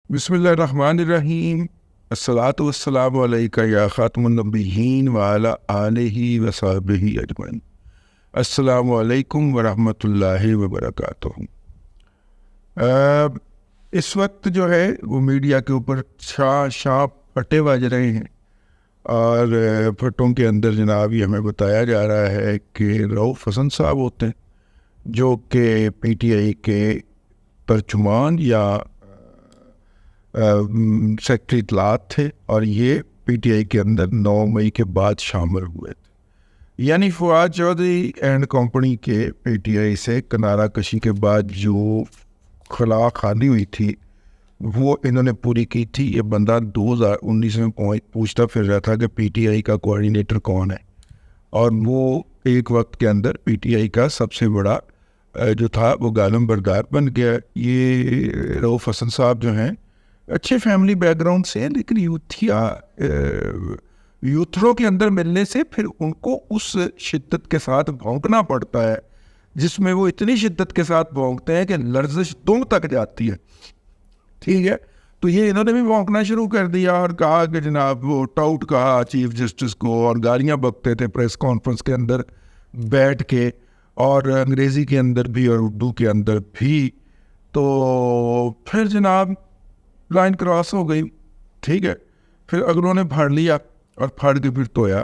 بسم اللہ الرحمن الرحیم. الصلاۃ والسلام علیک یا خاتم النبیین وعلی آلہ وصحبہ اجمعین. السلام علیکم ورحمۃ اللہ وبرکاتہ. اس وقت جو ہے وہ میڈیا کے اوپر شاہ پھٹے بج رہے ہیں اور پھٹوں کے اندر جناب یہ ہمیں بتایا جا رہا ہے کہ رؤف حسن صاحب ہوتے ہیں جو کہ پی ٹی آئی کے ترجمان یا سیکٹری اطلاعات تھے اور یہ پی ٹی آئی کے اندر 9 مئی کے بعد شامل ہوئے تھے. یعنی فواد چودھری اینڈ کمپنی کے پی ٹی آئی سے کنارہ کشی کے بعد جو خلا خالی ہوئی تھی وہ انہوں نے پوری کی تھی. یہ بندہ 2019 میں پوچھتا پھر رہا تھا کہ پی ٹی آئی کا کوآرڈینیٹر کون ہے, اور وہ ایک وقت کے اندر پی ٹی آئی کا سب سے بڑا جو تھا وہ عالم بردار بن گیا. یہ رؤف حسن صاحب جو ہیں اچھے فیملی بیک گراؤنڈ سے ہیں, لیکن یوتھروں کے اندر ملنے سے پھر ان کو اس شدت کے ساتھ بھونکنا پڑتا ہے جس میں وہ اتنی شدت کے ساتھ بھونکتے ہیں کہ لرزش دم تک جاتی ہے. ٹھیک ہے, تو یہ انہوں نے بھی بھونکنا شروع کر دیا اور کہا کہ جناب وہ ٹاؤٹ کہا چیف جسٹس کو, اور گالیاں بکتے تھے پریس کانفرنس کے اندر بیٹھ کے, اور انگریزی کے اندر بھی اور اردو کے اندر بھی. تو پھر جناب لائن کراس ہو گئی. ٹھیک ہے, پھر اگلوں نے پھاڑ لیا اور پھاڑ کے پھر تویا,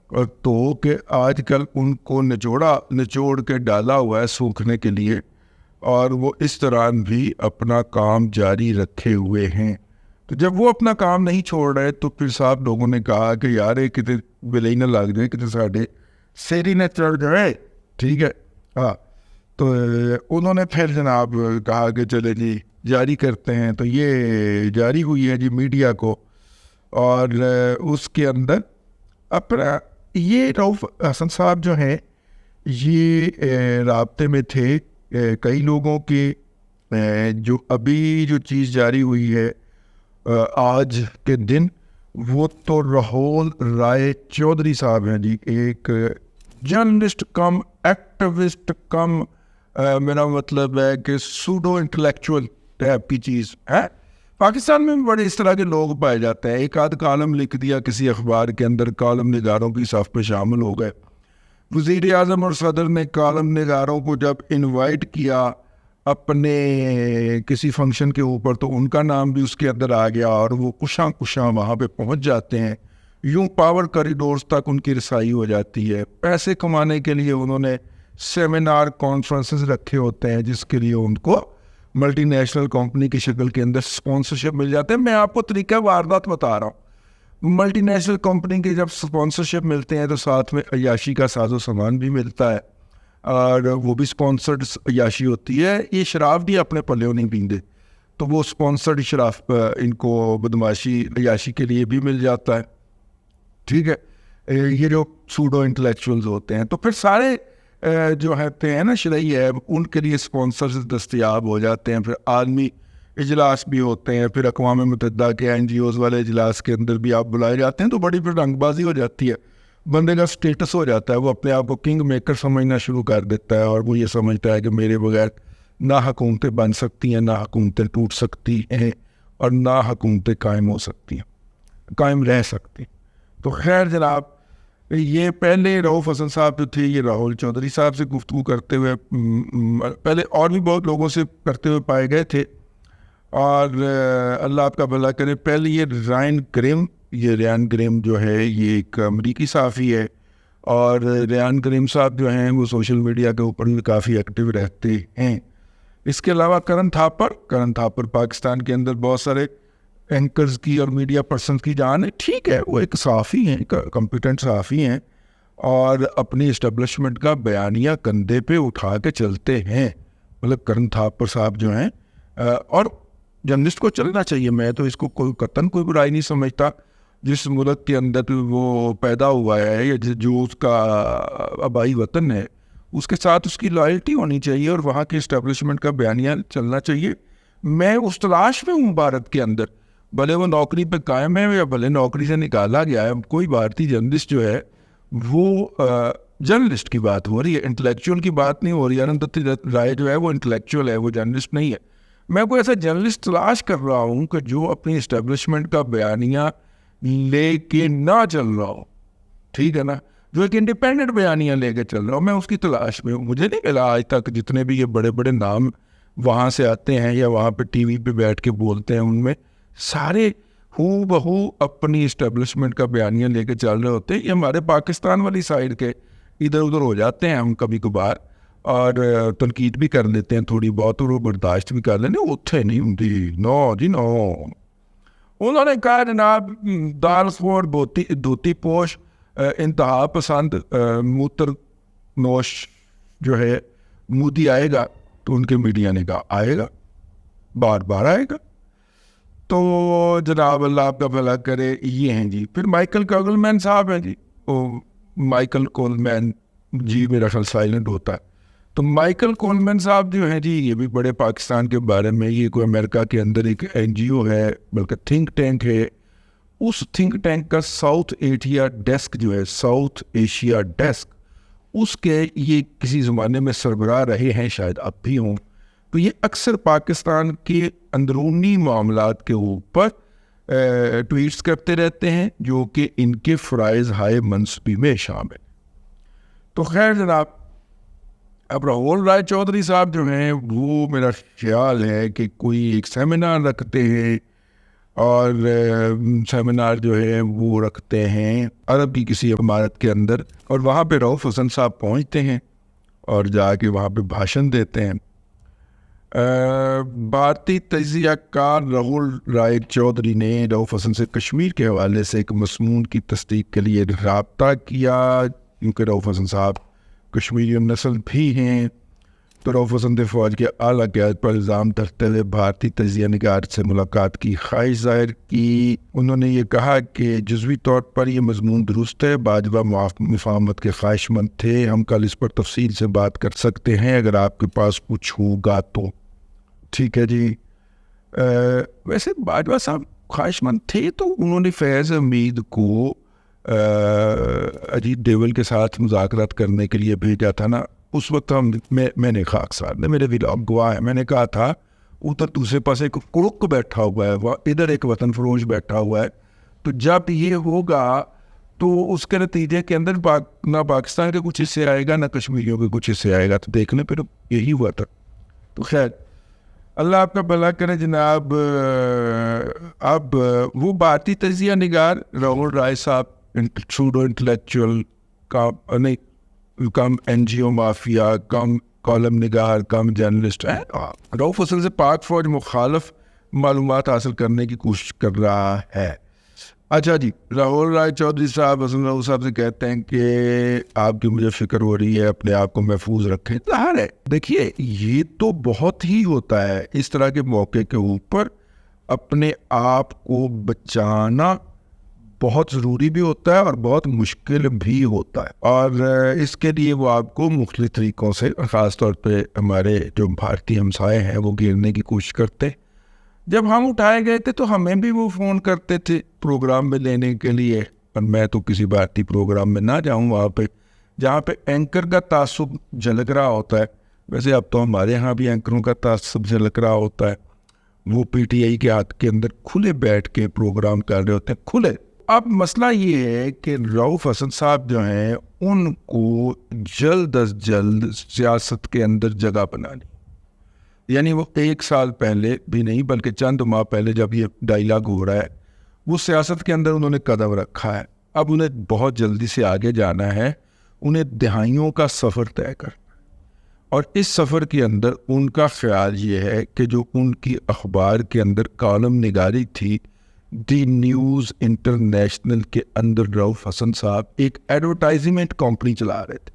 اور تو کہ آج کل ان کو نچوڑ کے ڈالا ہوا ہے سوکھنے کے لیے, اور وہ اس طرح بھی اپنا کام جاری رکھے ہوئے ہیں. تو جب وہ اپنا کام نہیں چھوڑ رہے تو پھر صاحب لوگوں نے کہا کہ یار یہ کتنے بلئی نہ لگ جائے, کتنے ساڑھے سیری نہ چڑھ جائے. ٹھیک ہے, ہاں, تو انہوں نے پھر جناب کہا کہ چلے جی جاری کرتے ہیں. تو یہ جاری ہوئی ہے جی میڈیا کو, اور اس کے اندر اپنا یہ رؤف حسن صاحب جو ہیں یہ رابطے میں تھے کئی لوگوں کے. جو ابھی جو چیز جاری ہوئی ہے آج کے دن, وہ تو راہول رائے چودھری صاحب ہیں جی, ایک جرنلسٹ کم ایکٹیوسٹ کم میرا مطلب ہے کہ سوڈو انٹلیکچوئل ٹائپ کی چیز ہے. پاکستان میں بڑے اس طرح کے لوگ پائے جاتے ہیں. ایک آدھ کالم لکھ دیا کسی اخبار کے اندر, کالم نگاروں کی صف پہ شامل ہو گئے. وزیر اعظم اور صدر نے کالم نگاروں کو جب انوائٹ کیا اپنے کسی فنکشن کے اوپر تو ان کا نام بھی اس کے اندر آ گیا, اور وہ کشاں وہاں پہ پہنچ جاتے ہیں. یوں پاور کوریڈورز تک ان کی رسائی ہو جاتی ہے. پیسے کمانے کے لیے انہوں نے سیمینار کانفرنسز رکھے ہوتے ہیں جس کے لیے ان کو ملٹی نیشنل کمپنی کی شکل کے اندر سپانسرشپ مل جاتے ہیں. میں آپ کو طریقہ واردات بتا رہا ہوں. ملٹی نیشنل کمپنی کے جب سپانسرشپ ملتے ہیں تو ساتھ میں عیاشی کا ساز و سامان بھی ملتا ہے, اور وہ بھی سپانسرڈ عیاشی ہوتی ہے. یہ شراب بھی اپنے پلیوں نہیں پیندے, تو وہ سپانسرڈ شراب ان کو بدماشی عیاشی کے لیے بھی مل جاتا ہے. ٹھیک ہے, یہ جو سوڈو انٹلیکچوئلز ہوتے ہیں تو پھر سارے جو ہوتے ہیں نا شرعی ہے ان کے لیے سپانسرز دستیاب ہو جاتے ہیں. پھر عالمی اجلاس بھی ہوتے ہیں, پھر اقوام متحدہ کے این جی اوز والے اجلاس کے اندر بھی آپ بلائے جاتے ہیں. تو بڑی پھر رنگ بازی ہو جاتی ہے, بندے کا سٹیٹس ہو جاتا ہے, وہ اپنے آپ کو کنگ میکر سمجھنا شروع کر دیتا ہے, اور وہ یہ سمجھتا ہے کہ میرے بغیر نہ حکومتیں بن سکتی ہیں, نہ حکومتیں ٹوٹ سکتی ہیں, اور نہ حکومتیں قائم ہو سکتی ہیں, قائم رہ سکتی. تو خیر جناب, یہ پہلے رؤف حسن صاحب جو تھے یہ راہول چودھری صاحب سے گفتگو کرتے ہوئے پہلے اور بھی بہت لوگوں سے کرتے ہوئے پائے گئے تھے, اور اللہ آپ کا بھلا کرے. پہلے یہ ریان گریم جو ہے یہ ایک امریکی صحافی ہے, اور ریان گریم صاحب جو ہیں وہ سوشل میڈیا کے اوپر بھی کافی ایکٹیو رہتے ہیں. اس کے علاوہ کرن تھاپر پاکستان کے اندر بہت سارے اینکرز کی اور میڈیا پرسنز کی جان ہے. ٹھیک ہے, وہ ایک صحافی ہیں, کمپیٹنٹ صحافی ہیں, اور اپنی اسٹیبلشمنٹ کا بیانیہ کندھے پہ اٹھا کے چلتے ہیں. مطلب کرن تھاپر صاحب جو ہیں, اور جرنلسٹ کو چلنا چاہیے. میں تو اس کو قطعاً کوئی برائی نہیں سمجھتا. جس ملک کے اندر وہ پیدا ہوا ہے یا جو اس کا آبائی وطن ہے اس کے ساتھ اس کی لائلٹی ہونی چاہیے, اور وہاں کے اسٹیبلشمنٹ کا بیانیہ چلنا چاہیے. میں اس تلاش میں ہوں بھارت کے اندر, بھلے وہ نوکری پہ قائم ہے یا بھلے نوکری سے نکالا گیا ہے, کوئی بھارتی جرنلسٹ جو ہے وہ جرنلسٹ کی بات ہو رہی ہے, انٹلیکچوئل کی بات نہیں ہو رہی. ارون دت رائے جو ہے وہ انٹلیکچوئل ہے, وہ جرنلسٹ نہیں ہے. میں کوئی ایسا جرنلسٹ تلاش کر رہا ہوں کہ جو اپنی اسٹیبلشمنٹ کا بیانیہ لے کے نہ چل رہا ہو, ٹھیک ہے نا, جو ایک انڈیپینڈنٹ بیانیہ لے کے چل رہا ہوں, میں اس کی تلاش میں ہوں. مجھے نہیں ملا آج تک جتنے بھی یہ بڑے بڑے نام وہاں سے آتے ہیں یا وہاں پہ ٹی وی پہ بیٹھ کے بولتے ہیں, ان میں سارے ہو بہو اپنی اسٹیبلشمنٹ کا بیانیہ لے کے چل رہے ہوتے ہیں. یہ ہمارے پاکستان والی سائڈ کے ادھر ادھر ہو جاتے ہیں ہم کبھی کبھار, اور تنقید بھی کر لیتے ہیں تھوڑی بہت, اور وہ برداشت بھی کر لیتے. اتنے نہیں ہوں نو جی نو. انہوں نے کہا جناب دال خور دھوتی پوش انتہا پسند موتر نوش جو ہے مودی آئے گا, تو ان کے میڈیا نے کہا آئے گا, بار بار آئے گا. تو جناب اللہ آپ کا بھلا کرے. یہ ہیں جی. پھر مائیکل کولمین صاحب ہیں جی, مائیکل کولمین جی میرا خیال سائلنٹ ہوتا ہے. تو مائیکل کولمین صاحب جو ہیں جی, یہ بھی بڑے پاکستان کے بارے میں, یہ کوئی امریکہ کے اندر ایک NGO ہے, بلکہ تھنک ٹینک ہے. اس تھنک ٹینک کا ساؤتھ ایشیا ڈیسک جو ہے, ساؤتھ ایشیا ڈیسک, اس کے یہ کسی زمانے میں سربراہ رہے ہیں, شاید اب بھی ہوں. تو یہ اکثر پاکستان کے اندرونی معاملات کے اوپر ٹویٹس کرتے رہتے ہیں, جو کہ ان کے فرائض ہائے منصبی میں شامل. تو خیر جناب, اب راہول رائے چودھری صاحب جو ہیں وہ میرا خیال ہے کہ کوئی ایک سیمینار رکھتے ہیں, اور سیمینار جو ہے وہ رکھتے ہیں عرب کی کسی عمارت کے اندر, اور وہاں پہ رؤف حسن صاحب پہنچتے ہیں اور جا کے وہاں پہ بھاشن دیتے ہیں. بھارتی تجزیہ کار راہول رائے چودھری نے رؤف حسن سے کشمیر کے حوالے سے ایک مضمون کی تصدیق کے لیے رابطہ کیا, کیونکہ رؤف حسن صاحب کشمیری نسل بھی ہیں. تو رؤف حسن نے فوج کے اعلیٰ قیادت پر الزام دھرتے ہوئے بھارتی تجزیہ نگار سے ملاقات کی خواہش ظاہر کی. انہوں نے یہ کہا کہ جزوی طور پر یہ مضمون درست ہے, باجوہ مفاہمت کے خواہش مند تھے, ہم کل اس پر تفصیل سے بات کر سکتے ہیں اگر آپ کے پاس کچھ ہوگا تو. ٹھیک ہے جی. ویسے باجوہ صاحب خواہش مند تھے تو انہوں نے فیض حمید کو اجیت ڈوبل کے ساتھ مذاکرات کرنے کے لیے بھیجا تھا نا. اس وقت میں نے خاک صاحب نے, میرے ولاگ گواہ ہے, میں نے کہا تھا ادھر دوسرے پاس ایک کڑک بیٹھا ہوا ہے, ادھر ایک وطن فروش بیٹھا ہوا ہے. تو جب یہ ہوگا تو اس کے نتیجے کے اندر نہ پاکستان کے کچھ حصے آئے گا نہ کشمیریوں کے کچھ حصے آئے گا. تو دیکھنے پھر یہی ہوا تھا. تو خیر اللہ آپ کا بھلا کرے جناب. اب وہ بھارتی تجزیہ نگار راہول رائے صاحب سوڈو انٹلیکچوئل کا نہیں, کم NGO مافیا, کم کالم نگار, کم جرنلسٹ ہے. رؤف حسن سے پاک فوج مخالف معلومات حاصل کرنے کی کوشش کر رہا ہے. اچھا جی, راہول رائے چودھری صاحب حسن راؤ صاحب سے کہتے ہیں کہ آپ کی مجھے فکر ہو رہی ہے, اپنے آپ کو محفوظ رکھیں. ظاہر ہے دیکھیے یہ تو بہت ہی ہوتا ہے اس طرح کے موقع کے اوپر, اپنے آپ کو بچانا بہت ضروری بھی ہوتا ہے اور بہت مشکل بھی ہوتا ہے. اور اس کے لیے وہ آپ کو مختلف طریقوں سے, خاص طور پہ ہمارے جو بھارتی ہمسائے ہیں وہ گھیرنے کی کوشش کرتے. جب ہم اٹھائے گئے تھے تو ہمیں بھی وہ فون کرتے تھے پروگرام میں لینے کے لیے, پر میں تو کسی بھارتی پروگرام میں نہ جاؤں وہاں پہ جہاں پہ اینکر کا تعصب جھلک رہا ہوتا ہے. ویسے اب تو ہمارے ہاں بھی اینکروں کا تعصب جھلک رہا ہوتا ہے, وہ PTI کے ہاتھ کے اندر کھلے بیٹھ کے پروگرام کر رہے ہوتے ہیں, کھلے. اب مسئلہ یہ ہے کہ رؤف حسن صاحب جو ہیں ان کو جلد از جلد سیاست کے اندر جگہ بنانی, یعنی وہ 1 سال پہلے بھی نہیں بلکہ چند ماہ پہلے جب یہ ڈائلاگ ہو رہا ہے وہ سیاست کے اندر انہوں نے قدم رکھا ہے. اب انہیں بہت جلدی سے آگے جانا ہے, انہیں دہائیوں کا سفر طے کرنا, اور اس سفر کے اندر ان کا خیال یہ ہے کہ جو ان کی اخبار کے اندر کالم نگاری تھی, دی نیوز انٹرنیشنل کے اندر رؤف حسن صاحب ایک ایڈورٹائزمنٹ کمپنی چلا رہے تھے.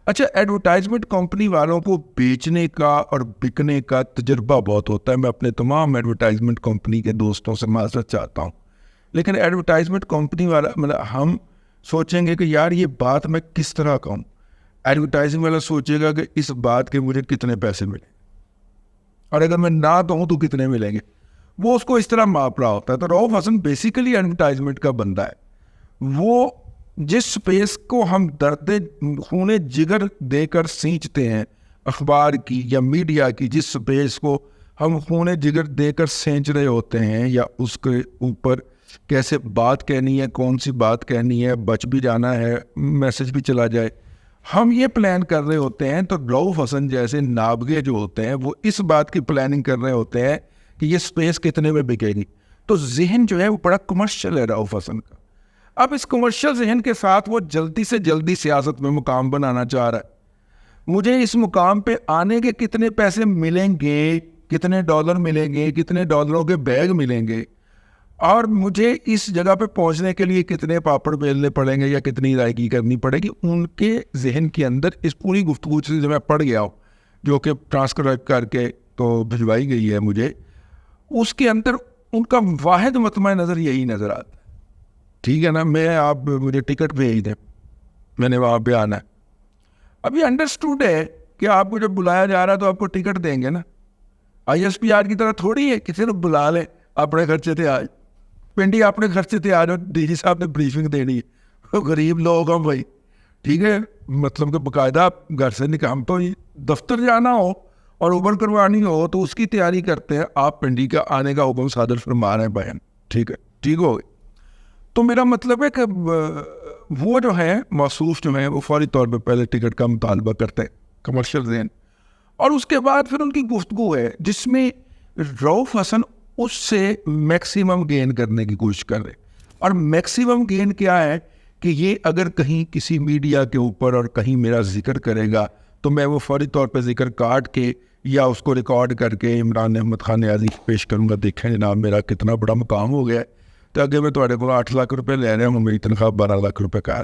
اچھا, ایڈورٹائزمنٹ کمپنی والوں کو بیچنے کا اور بکنے کا تجربہ بہت ہوتا ہے. میں اپنے تمام ایڈورٹائزمنٹ کمپنی کے دوستوں سے معذرت چاہتا ہوں, لیکن ایڈورٹائزمنٹ کمپنی والا مطلب ہم سوچیں گے کہ یار یہ بات میں کس طرح کہوں, ایڈورٹائزنگ والا سوچے گا کہ اس بات کے مجھے کتنے پیسے ملیں, اور اگر میں نہ کہوں تو کتنے ملیں گے, وہ اس کو اس طرح ماپ رہا ہوتا ہے. تو رؤف حسن بیسیکلی ایڈورٹائزمنٹ کا بندہ ہے. وہ جس سپیس کو ہم درد خون جگر دے کر سینچتے ہیں اخبار کی یا میڈیا کی, جس سپیس کو ہم خون جگر دے کر سینچ رہے ہوتے ہیں یا اس کے اوپر کیسے بات کہنی ہے, کون سی بات کہنی ہے, بچ بھی جانا ہے, میسج بھی چلا جائے, ہم یہ پلان کر رہے ہوتے ہیں. تو رؤف حسن جیسے نابغے جو ہوتے ہیں وہ اس بات کی پلاننگ کر رہے ہوتے ہیں کہ یہ سپیس کتنے میں بکے گی. تو ذہن جو ہے وہ بڑا کمرشل ہے رؤف حسن کا. اب اس کمرشل ذہن کے ساتھ وہ جلدی سے جلدی سیاست میں مقام بنانا چاہ رہا ہے. مجھے اس مقام پہ آنے کے کتنے پیسے ملیں گے, کتنے ڈالر ملیں گے, کتنے ڈالروں کے بیگ ملیں گے, اور مجھے اس جگہ پہ پہنچنے کے لیے کتنے پاپڑ بیلنے پڑیں گے یا کتنی ادائیگی کرنی پڑے گی. ان کے ذہن کے اندر اس پوری گفتگو سے جو میں پڑھ گیا ہوں, جو کہ ٹرانسکرائب کر کے تو بھجوائی گئی ہے مجھے, اس کے اندر ان کا واحد مطمع نظر یہی نظر آتا ہے. ٹھیک ہے نا, آپ مجھے ٹکٹ بھیج دیں, میں نے وہاں پہ آنا ہے. اب یہ انڈرسٹوڈ ہے کہ آپ کو جب بلایا جا رہا ہے تو آپ کو ٹکٹ دیں گے نا. ISPR کی طرح تھوڑی ہے کسی نے بلا لیں اپنے خرچے تھے, آج پنڈی اپنے خرچے تھے, آج ڈی جی صاحب نے بریفنگ دینی ہے, غریب لوگ ہم بھائی. ٹھیک ہے, مطلب کہ باقاعدہ گھر سے نکام تو دفتر جانا ہو اور اوبر کروانی ہو تو اس کی تیاری کرتے ہیں. آپ پنڈی کا آنے کا حکم صادر فرما رہے ہیں بیان. ٹھیک ہے, ٹھیک ہو گئی. تو میرا مطلب ہے کہ وہ جو ہے موصوف جو ہیں وہ فوری طور پہ پہلے ٹکٹ کا مطالبہ کرتے ہیں, کمرشل ذہن, اور اس کے بعد پھر ان کی گفتگو ہے جس میں رؤف حسن اس سے میکسیمم گین کرنے کی کوشش کر رہے. اور میکسیمم گین کیا ہے کہ یہ اگر کہیں کسی میڈیا کے اوپر اور کہیں میرا ذکر کرے گا تو میں وہ فوری طور پہ ذکر کاٹ کے یا اس کو ریکارڈ کر کے عمران احمد خان نیازی پیش کروں گا, دیکھیں جناب میرا کتنا بڑا مقام ہو گیا ہے, تو اگر میں تھوڑے کو 8 لاکھ روپے لے رہا ہوں, میری تنخواہ 12 لاکھ روپے کا ہے.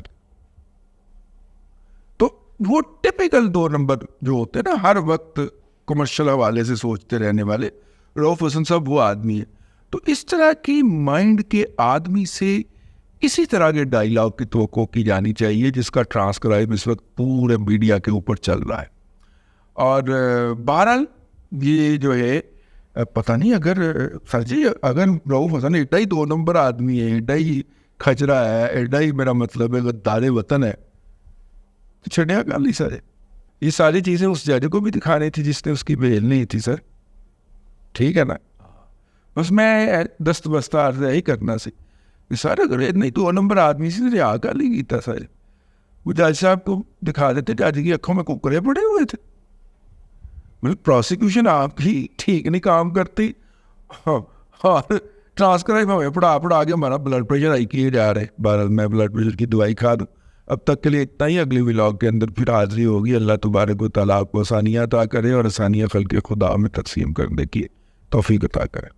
تو وہ ٹپیکل 2 نمبر جو ہوتے ہیں نا, ہر وقت کمرشل حوالے سے سوچتے رہنے والے, رؤف حسن صاحب وہ آدمی ہے. تو اس طرح کی مائنڈ کے آدمی سے اسی طرح کے ڈائیلاگ کی توقع کی جانی چاہیے جس کا ٹرانسکرائب اس وقت پورے میڈیا کے اوپر چل رہا ہے. اور بہرحال یہ جو ہے پتہ نہیں, اگر سر جی اگر رؤف حسن ایڈا ہی 2 نمبر آدمی ہے, ایڈا ہی کھچرا ہے, ایڈا ہی میرا مطلب ہے غدار وطن ہے, تو چھڑیا کر لی سر. یہ ساری چیزیں اس جج کو بھی دکھانی تھی جس نے اس کی بیل نہیں تھی سر. ٹھیک ہے نا, بس میں دست بستہ عرض یہی کرنا سی سر, اگر نہیں 2 نمبر آدمی سے رہا کر لی گیتا سر. وہ جج صاحب کو دکھا دیتے, جج کی اکھوں میں ککرے پڑے ہوئے تھے. مطلب پروسیکیوشن آپ کی ٹھیک نہیں کام کرتی, اور ٹرانسکرائب ہمیں پڑھا کے ہمارا بلڈ پریشر ہائی کیے جا رہے. بہرحال میں بلڈ پریشر کی دوائی کھا دوں. اب تک کے لیے اتنا ہی, اگلی ولاگ کے اندر پھر حاضری ہوگی. اللہ تبارک و تعالیٰ کو آسانیاں عطا کرے اور آسانیاں خلق خدا میں تقسیم کرنے کی توفیق عطا کرے.